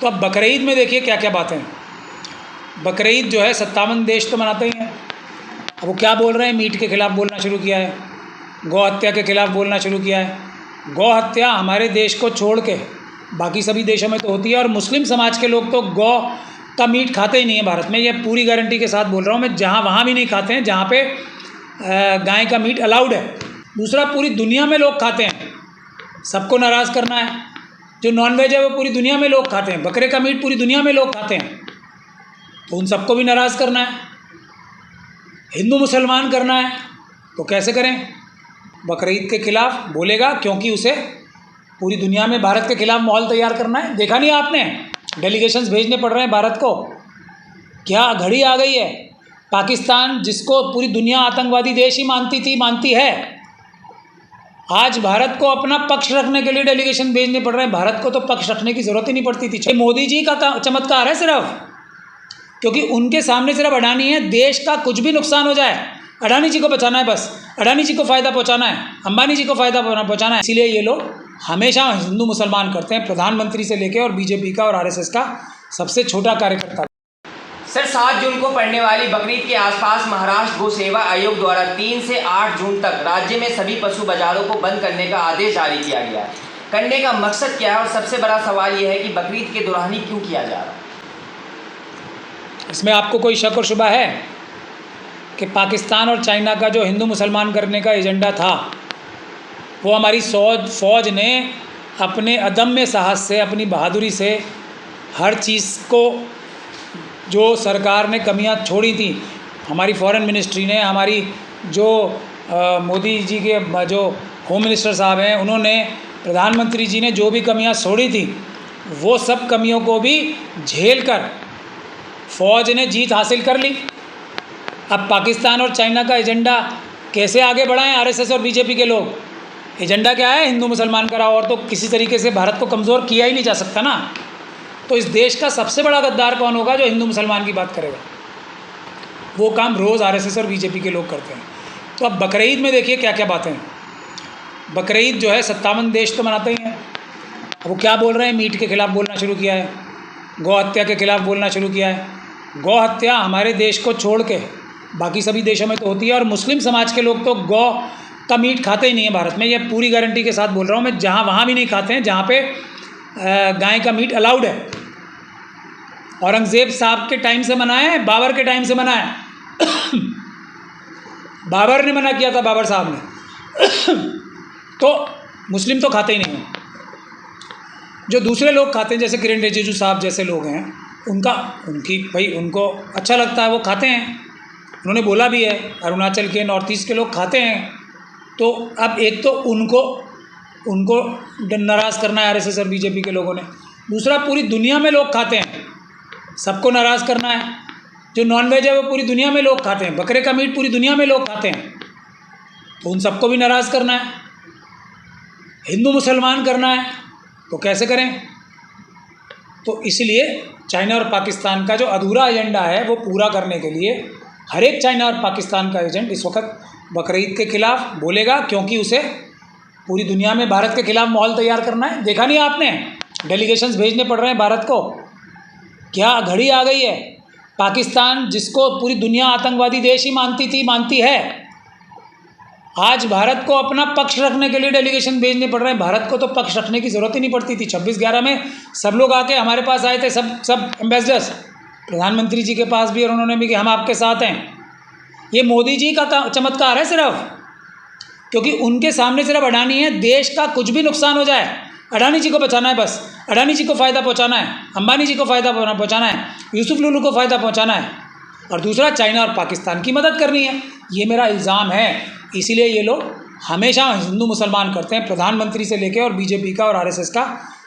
तो अब बकरीद में देखिए क्या क्या बातें हैं। बकरीद जो है 57 देश तो मनाते ही हैं। अब वो क्या बोल रहे हैं, मीट के खिलाफ़ बोलना शुरू किया है, गौ हत्या के खिलाफ़ बोलना शुरू किया है। गौ हत्या हमारे देश को छोड़ के बाकी सभी देशों में तो होती है, और मुस्लिम समाज के लोग तो गौ का मीट खाते ही नहीं है भारत में। ये पूरी गारंटी के साथ बोल रहा हूँ मैं, जहाँ वहाँ भी नहीं खाते हैं जहाँ पे गाय का मीट अलाउड है। दूसरा, पूरी दुनिया में लोग खाते हैं, सबको नाराज़ करना है। जो नॉनवेज है वो पूरी दुनिया में लोग खाते हैं, बकरे का मीट पूरी दुनिया में लोग खाते हैं, तो उन सबको भी नाराज़ करना है। हिंदू मुसलमान करना है तो कैसे करें? बकरीद के खिलाफ़ बोलेगा क्योंकि उसे पूरी दुनिया में भारत के खिलाफ़ माहौल तैयार करना है। देखा नहीं आपने, डेलीगेशंस भेजने पड़ रहे हैं भारत को। क्या घड़ी आ गई है? पाकिस्तान जिसको पूरी दुनिया आतंकवादी देश ही मानती थी, मानती है, आज भारत को अपना पक्ष रखने के लिए डेलीगेशन भेजने पड़ रहे हैं। भारत को तो पक्ष रखने की ज़रूरत ही नहीं पड़ती थी। मोदी जी का चमत्कार है सिर्फ, क्योंकि उनके सामने सिर्फ अडानी है। देश का कुछ भी नुकसान हो जाए, अडानी जी को बचाना है, बस अडानी जी को फ़ायदा पहुंचाना है, अंबानी जी को फ़ायदा पहुंचाना है। इसीलिए ये लोग हमेशा हिंदू मुसलमान करते हैं, प्रधानमंत्री से लेकर और बीजेपी का और आरएसएस का सबसे छोटा कार्यकर्ता। सर, 7 जून को पड़ने वाली बकरीद के आसपास महाराष्ट्र गो सेवा आयोग द्वारा 3 से 8 जून तक राज्य में सभी पशु बाजारों को बंद करने का आदेश जारी किया गया है। करने का मकसद क्या है, और सबसे बड़ा सवाल यह है कि बकरीद के दौरान ही क्यों किया जा रहा है? इसमें आपको कोई शक और शुबा है कि पाकिस्तान और चाइना का जो हिंदू मुसलमान करने का एजेंडा था, वो हमारी फ़ौज ने अपने अदम्य साहस से, अपनी बहादुरी से हर चीज़ को, जो सरकार ने कमियां छोड़ी थी, हमारी फॉरेन मिनिस्ट्री ने, हमारी जो मोदी जी के जो होम मिनिस्टर साहब हैं, उन्होंने, प्रधानमंत्री जी ने जो भी कमियां छोड़ी थी, वो सब कमियों को भी झेल कर फ़ौज ने जीत हासिल कर ली। अब पाकिस्तान और चाइना का एजेंडा कैसे आगे बढ़ाएं आरएसएस और बीजेपी के लोग? एजेंडा क्या है? हिंदू मुसलमान करा, और तो किसी तरीके से भारत को कमज़ोर किया ही नहीं जा सकता ना। तो इस देश का सबसे बड़ा गद्दार कौन होगा जो हिंदू मुसलमान की बात करेगा? वो काम रोज़ आरएसएस और बीजेपी के लोग करते हैं। तो अब बकरीद में देखिए क्या क्या बातें हैं। बकरीद जो है 57 देश तो मनाते ही हैं। अब वो क्या बोल रहे हैं, मीट के खिलाफ़ बोलना शुरू किया है, गौ हत्या के खिलाफ़ बोलना शुरू किया है। गौ हत्या हमारे देश को छोड़ के बाकी सभी देशों में तो होती है, और मुस्लिम समाज के लोग तो गौ का मीट खाते ही नहीं है भारत में। ये पूरी गारंटी के साथ बोल रहा हूँ मैं, जहाँ वहाँ भी नहीं खाते हैं जहाँ पे गाय का मीट अलाउड है। औरंगज़ेब साहब के टाइम से मना है, बाबर के टाइम से मना है। बाबर ने मना किया था, बाबर साहब ने। तो मुस्लिम तो खाते ही नहीं हैं। जो दूसरे लोग खाते हैं, जैसे किरण रिजिजू साहब जैसे लोग हैं, उनको अच्छा लगता है, वो खाते हैं। उन्होंने बोला भी है, अरुणाचल के, नॉर्थ ईस्ट के लोग खाते हैं। तो अब एक तो उनको नाराज़ करना है आरएसएस और बीजेपी के लोगों ने। दूसरा, पूरी दुनिया में लोग खाते हैं, सबको नाराज़ करना है। जो नॉनवेज है वो पूरी दुनिया में लोग खाते हैं, बकरे का मीट पूरी दुनिया में लोग खाते हैं, तो उन सबको भी नाराज़ करना है। हिंदू मुसलमान करना है तो कैसे करें? तो इसलिए चाइना और पाकिस्तान का जो अधूरा एजेंडा है वो पूरा करने के लिए हर एक चाइना और पाकिस्तान का एजेंट इस वक्त बकरीद के खिलाफ़ बोलेगा, क्योंकि उसे पूरी दुनिया में भारत के खिलाफ़ माहौल तैयार करना है। देखा नहीं आपने, डेलीगेशंस भेजने पड़ रहे हैं भारत को। क्या घड़ी आ गई है? पाकिस्तान जिसको पूरी दुनिया आतंकवादी देश ही मानती थी, मानती है, आज भारत को अपना पक्ष रखने के लिए डेलीगेशन भेजने पड़ रहे हैं। भारत को तो पक्ष रखने की ज़रूरत ही नहीं पड़ती थी। 26/11 में सब लोग आके हमारे पास आए थे, सब एम्बेसडर्स, प्रधानमंत्री जी के पास भी, और उन्होंने भी कि हम आपके साथ हैं। ये मोदी जी का चमत्कार है सिर्फ, क्योंकि उनके सामने सिर्फ अडानी है। देश का कुछ भी नुकसान हो जाए, अडानी जी को बचाना है, बस अडानी जी को फ़ायदा पहुंचाना है, अंबानी जी को फ़ायदा पहुंचाना है, यूसुफ लुलू को फ़ायदा पहुंचाना है, और दूसरा चाइना और पाकिस्तान की मदद करनी है। ये मेरा इल्ज़ाम है। इसीलिए ये लोग हमेशा हिंदू मुसलमान करते हैं, प्रधानमंत्री से लेकर और बीजेपी का और आरएसएस का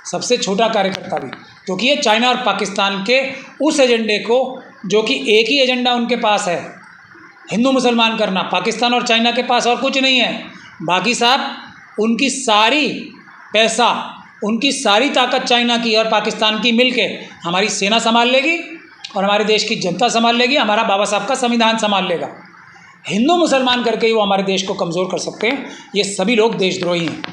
सबसे छोटा कार्यकर्ता भी, क्योंकि ये चाइना और पाकिस्तान के उस एजेंडे को, जो कि एक ही एजेंडा उनके पास है, हिंदू मुसलमान करना, पाकिस्तान और चाइना के पास और कुछ नहीं है। बाकी साहब उनकी सारी पैसा, उनकी सारी ताकत चाइना की और पाकिस्तान की मिलके हमारी सेना संभाल लेगी और हमारे देश की जनता संभाल लेगी, हमारा बाबा साहब का संविधान संभाल लेगा। हिंदू मुसलमान करके ही वो हमारे देश को कमज़ोर कर सकते हैं। ये सभी लोग देशद्रोही हैं।